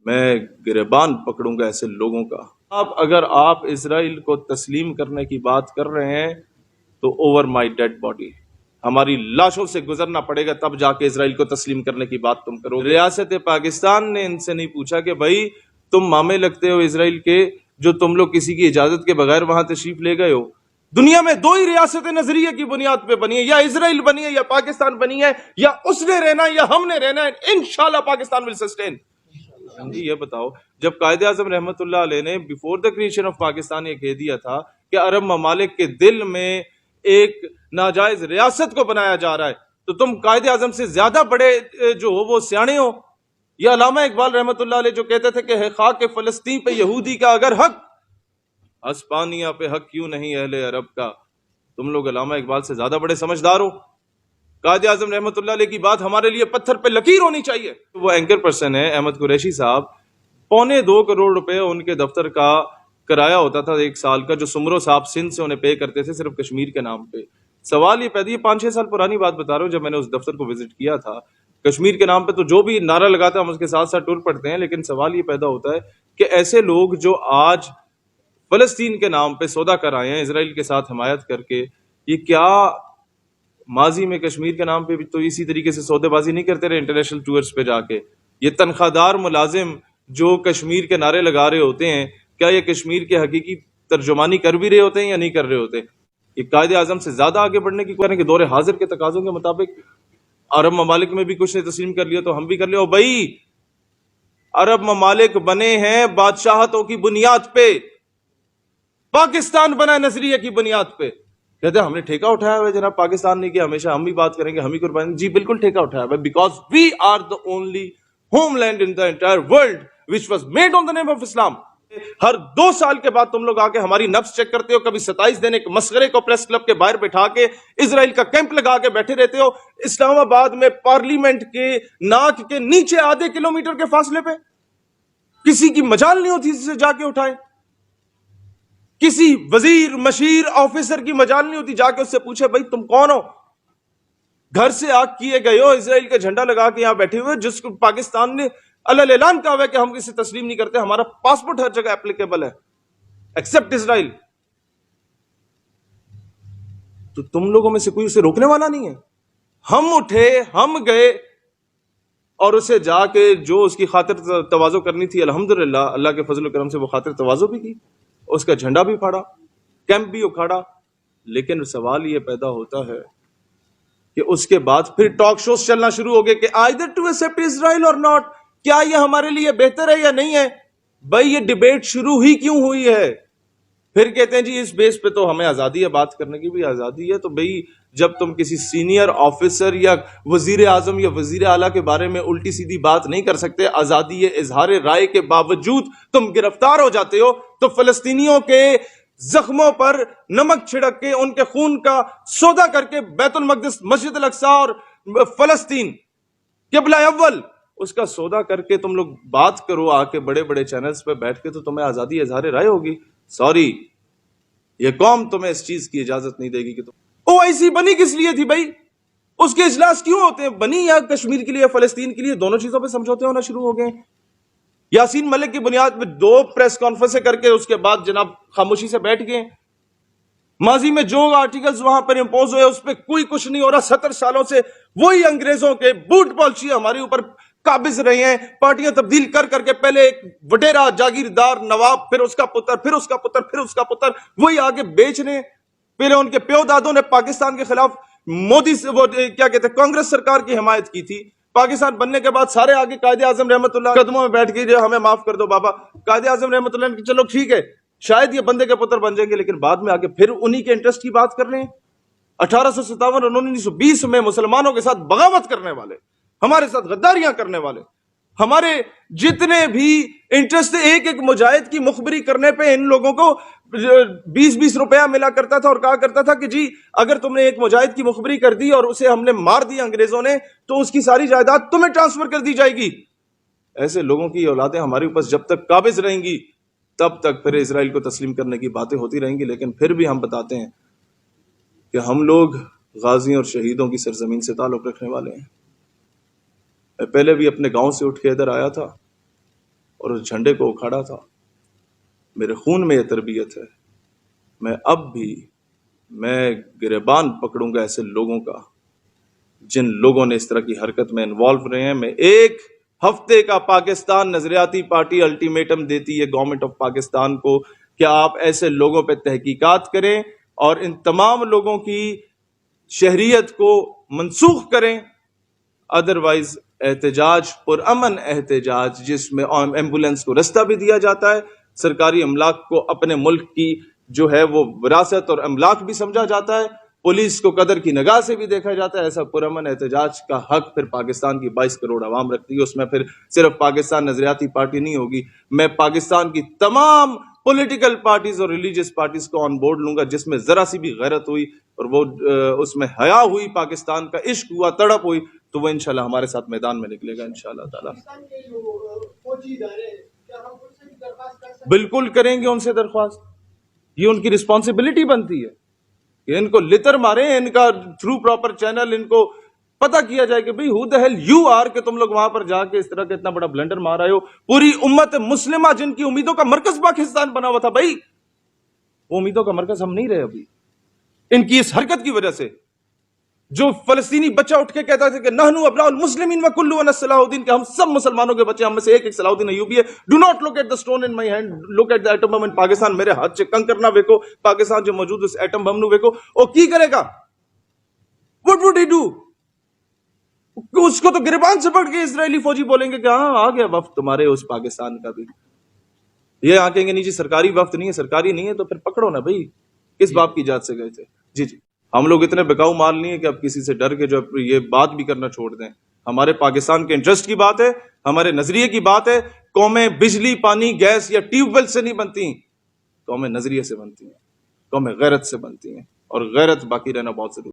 میں گریبان پکڑوں گا ایسے لوگوں کا۔ اگر آپ اسرائیل کو تسلیم کرنے کی بات کر رہے ہیں تو اوور مائی ڈیڈ باڈی، ہماری لاشوں سے گزرنا پڑے گا، تب جا کے اسرائیل کو تسلیم کرنے کی بات تم کرو گے۔ ریاست پاکستان نے ان سے نہیں پوچھا کہ بھائی تم مامے لگتے ہو اسرائیل کے، جو تم لوگ کسی کی اجازت کے بغیر وہاں تشریف لے گئے ہو۔ دنیا میں دو ہی ریاستیں نظریے کی بنیاد پہ بنی ہے، یا اسرائیل بنی ہے یا پاکستان بنی ہے، یا اس نے رہنا ہے یا ہم نے رہنا ہے۔ انشاءاللہ پاکستان ول سسٹین۔ جی یہ بتاؤ، جب قائد اعظم رحمت اللہ علیہ نے before the creation of Pakistan یہ کہہ دیا تھا کہ عرب ممالک کے دل میں ایک ناجائز ریاست کو بنایا جا رہا ہے، تو تم قائد اعظم سے زیادہ بڑے جو ہو وہ سیانے ہو؟ یا علامہ اقبال رحمت اللہ علیہ جو کہتے تھے کہ ہے خاک فلسطین پہ یہودی کا اگر حق، اسپانیہ پہ حق کیوں نہیں اہل عرب کا؟ تم لوگ علامہ اقبال سے زیادہ بڑے سمجھدار ہو۔ قائد اعظم رحمت اللہ علیہ کی بات ہمارے لیے پتھر پہ لکیر ہونی چاہیے۔ وہ اینکر پرسن ہے احمد قریشی صاحب، 2.25 کروڑ روپے ان کے دفتر کا کرایہ ہوتا تھا ایک سال کا، جو سمرو صاحب سندھ سے انہیں پے کرتے تھے صرف کشمیر کے نام پہ۔ سوال یہ پیدا، یہ 5-6 سال پرانی بات بتا رہا ہوں، جب میں نے اس دفتر کو وزٹ کیا تھا کشمیر کے نام پہ، تو جو بھی نعرہ لگاتا ہے ہم اس کے ساتھ ساتھ ٹور پڑتے ہیں، لیکن سوال یہ پیدا ہوتا ہے کہ ایسے لوگ جو آج فلسطین کے نام پہ سودا کر آئے ہیں اسرائیل کے ساتھ حمایت کر کے، یہ کیا ماضی میں کشمیر کے نام پہ بھی تو اسی طریقے سے سودے بازی نہیں کرتے رہے انٹرنیشنل ٹورز پہ جا کے؟ یہ تنخواہ دار ملازم جو کشمیر کے نعرے لگا رہے ہوتے ہیں، کیا یہ کشمیر کے حقیقی ترجمانی کر بھی رہے ہوتے ہیں یا نہیں کر رہے ہوتے؟ یہ قائد اعظم سے زیادہ آگے بڑھنے کی کوشش کہ دور حاضر کے تقاضوں کے مطابق عرب ممالک میں بھی کچھ نے تسلیم کر لیا تو ہم بھی کر لیں۔ اور بھائی عرب ممالک بنے ہیں بادشاہتوں کی بنیاد پہ، پاکستان بنا ہے نظریے کی بنیاد پہ۔ کہتے ہیں ہم نے ٹھیکہ اٹھایا ہوا ہے جناب، پاکستان نہیں کیا، ہمیشہ ہم بھی بات کریں گے، ہم ہی قربانی۔ جی بالکل ٹھیکہ اٹھایا ہوا ہے، because we are the only homeland in the entire world which was made on the name of Islam۔ ہر 2 سال کے بعد تم لوگ آ کے ہماری نبض چیک کرتے ہو، کبھی 27 دن ایک مسخرے کو پریس کلب کے باہر بٹھا کے اسرائیل کا کیمپ لگا کے بیٹھے رہتے ہو، اسلام آباد میں پارلیمنٹ کے ناک کے نیچے آدھے کلومیٹر کے فاصلے پہ۔ کسی کی مجال نہیں ہوتی جسے جا کے اٹھائے، کسی وزیر مشیر آفیسر کی مجال نہیں ہوتی جا کے اس سے پوچھے بھائی تم کون ہو؟ گھر سے آگ کیے گئے ہو، اسرائیل کا جھنڈا لگا کے یہاں بیٹھے ہوئے، جس کو پاکستان نے اللہ اعلان کہا ہوا ہے کہ ہم اسے تسلیم نہیں کرتے، ہمارا پاسپورٹ ہر جگہ اپلیکیبل ہے ایکسپٹ اسرائیل۔ تو تم لوگوں میں سے کوئی اسے روکنے والا نہیں ہے۔ ہم اٹھے، ہم گئے اور اسے جا کے جو اس کی خاطر تواضع کرنی تھی، الحمدللہ اللہ کے فضل و کرم سے وہ خاطر تواضع بھی کی، اس کا جھنڈا بھی پھاڑا، کیمپ بھی اکھاڑا۔ لیکن سوال یہ پیدا ہوتا ہے کہ اس کے بعد پھر ٹاک شوز چلنا شروع ہو گئے کہ either to accept Israel or not، کیا یہ ہمارے لیے بہتر ہے یا نہیں ہے؟ بھائی یہ ڈیبیٹ شروع ہی کیوں ہوئی ہے؟ پھر کہتے ہیں جی اس بیس پہ تو ہمیں آزادی ہے، بات کرنے کی بھی آزادی ہے۔ تو بھائی جب تم کسی سینئر آفیسر یا وزیر اعظم یا وزیر اعلیٰ کے بارے میں الٹی سیدھی بات نہیں کر سکتے، آزادی اظہار رائے کے باوجود تم گرفتار ہو جاتے ہو، تو فلسطینیوں کے زخموں پر نمک چھڑک کے، ان کے خون کا سودا کر کے، بیت المقدس، مسجد الاقصی اور فلسطین قبلہ اول، اس کا سودا کر کے تم لوگ بات کرو آ کے بڑے بڑے چینلز پہ بیٹھ کے، تو تمہیں آزادی اظہار رائے ہوگی؟ سوری، یہ قوم تمہیں اس چیز کی اجازت نہیں دے گی کہ تم OIC بنی کس لیے تھی بھائی؟ اس کے اجلاس کیوں ہوتے ہیں؟ بنی یا کشمیر کے لیے، فلسطین کے لیے، دونوں چیزوں پہ سمجھوتے ہونا شروع ہو گئے۔ یاسین ملک کی بنیاد پہ 2 پریس کانفرنسیں کر کے اس کے بعد جناب خاموشی سے بیٹھ گئے۔ ماضی میں جو آرٹیکلز وہاں پر امپوز ہوئے اس پہ کوئی کچھ نہیں ہو رہا۔ 70 سالوں سے وہی انگریزوں کے بوٹ پالشی ہمارے اوپر قابض رہے ہیں، پارٹیاں تبدیل کر کر کے، پہلے ایک وڈیرا جاگیردار نواب، پھر اس کا پتر، پھر اس کا پتر، پھر اس کا پتر، وہی آگے بیچ رہے ہیں۔ پہلے ان کے پیو دادوں نے پاکستان کے خلاف مودی سے وہ کیا کہتے ہیں کانگریس سرکار کی حمایت کی تھی۔ پاکستان بننے کے بعد سارے آگے قائد اعظم رحمت اللہ قدموں میں بیٹھ کے ہمیں معاف کر دو بابا۔ قائد اعظم رحمت اللہ نے چلو ٹھیک ہے شاید یہ بندے کے پتر بن جائیں گے، لیکن بعد میں آگے پھر انہی کے انٹرسٹ کی بات کر رہے ہیں۔ 1857 اور 1920 میں مسلمانوں کے ساتھ بغاوت کرنے والے، ہمارے ساتھ غداریاں کرنے والے، ہمارے جتنے بھی انٹرسٹ، ایک ایک مجاہد کی مخبری کرنے پہ ان لوگوں کو 20-20 روپیہ ملا کرتا تھا، اور کہا کرتا تھا کہ جی اگر تم نے ایک مجاہد کی مخبری کر دی اور اسے ہم نے مار دیا انگریزوں نے، تو اس کی ساری جائیداد تمہیں ٹرانسفر کر دی جائے گی۔ ایسے لوگوں کی اولادیں ہمارے اوپر جب تک قابض رہیں گی تب تک پھر اسرائیل کو تسلیم کرنے کی باتیں ہوتی رہیں گی۔ لیکن پھر بھی ہم بتاتے ہیں کہ ہم لوگ غازیوں اور شہیدوں کی سرزمین سے تعلق رکھنے والے ہیں۔ میں پہلے بھی اپنے گاؤں سے اٹھ کے ادھر آیا تھا، اور اس جھنڈے کو اکھاڑا تھا. میرے خون میں یہ تربیت ہے. میں اب بھی گریبان پکڑوں گا ایسے لوگوں کا جن لوگوں نے اس طرح کی حرکت میں انوالو رہے ہیں. میں ایک ہفتے کا پاکستان نظریاتی پارٹی الٹیمیٹم دیتی ہے گورنمنٹ آف پاکستان کو کہ آپ ایسے لوگوں پہ تحقیقات کریں اور ان تمام لوگوں کی شہریت کو منسوخ کریں. ادروائز احتجاج پرامن احتجاج جس میں ایمبولینس کو رستہ بھی دیا جاتا ہے, سرکاری املاک کو اپنے ملک کی جو ہے وہ وراثت اور املاک بھی سمجھا جاتا ہے, پولیس کو قدر کی نگاہ سے بھی دیکھا جاتا ہے. ایسا پرامن احتجاج کا حق پھر پاکستان کی 22 کروڑ عوام رکھتی ہے. اس میں پھر صرف پاکستان نظریاتی پارٹی نہیں ہوگی, میں پاکستان کی تمام پولیٹیکل پارٹیز اور ریلیجیس پارٹیز کو آن بورڈ لوں گا جس میں ذرا سی بھی غیرت ہوئی اور وہ اس میں حیا ہوئی, پاکستان کا عشق ہوا, تڑپ ہوئی, تو وہ انشاءاللہ ہمارے ساتھ میدان میں نکلے گا انشاءاللہ تعالی. بالکل کریں گے ان سے درخواست, یہ ان کی رسپانسبلٹی بنتی ہے کہ ان کو لتر ماریں, ان کا تھرو پراپر چینل ان کو پتہ کیا جائے کہ بھئی who the hell you are کہ تم لوگ وہاں پر جا کے اس طرح کا اتنا بڑا بلنڈر مار رہے ہو. پوری امت مسلمہ جن کی امیدوں کا مرکز پاکستان بنا ہوا تھا, بھائی وہ امیدوں کا مرکز ہم نہیں رہے ابھی ان کی اس حرکت کی وجہ سے. جو فلسطینی بچہ اٹھ کے کہتا تھا کہ نحنو ابناء المسلمین وکلنا صلاح الدین, کہ ہم سب مسلمانوں کے بچے, ہم میں سے ایک صلاح الدین ایوبی ہے. Do not look at the stone in my hand, look at the atom bomb in Pakistan. میرے ہاتھ سے کنکر نہ ویکو, پاکستان جو موجود اس ایٹم بم نو ویکو. او کی کرے گا, what would he do؟ اس کو تو گریبان سے پکڑ کے اسرائیلی فوجی بولیں گے کہ ہاں آ گیا وفد تمہارے اس پاکستان کا بھی. یہ آ کہیں گے نہیں جی سرکاری وفد نہیں ہے, سرکاری نہیں ہے تو پھر پکڑو نا بھائی, کس باپ کی اجازت سے گئے تھے؟ جی ہم لوگ اتنے بکاؤ مال نہیں ہے کہ اب کسی سے ڈر کے جو یہ بات بھی کرنا چھوڑ دیں. ہمارے پاکستان کے انٹرسٹ کی بات ہے, ہمارے نظریے کی بات ہے. قومیں بجلی, پانی, گیس یا ٹیوب ویل سے نہیں بنتی, قومیں نظریے سے بنتی ہیں, قومیں غیرت سے بنتی ہیں, اور غیرت باقی رہنا بہت ضروری.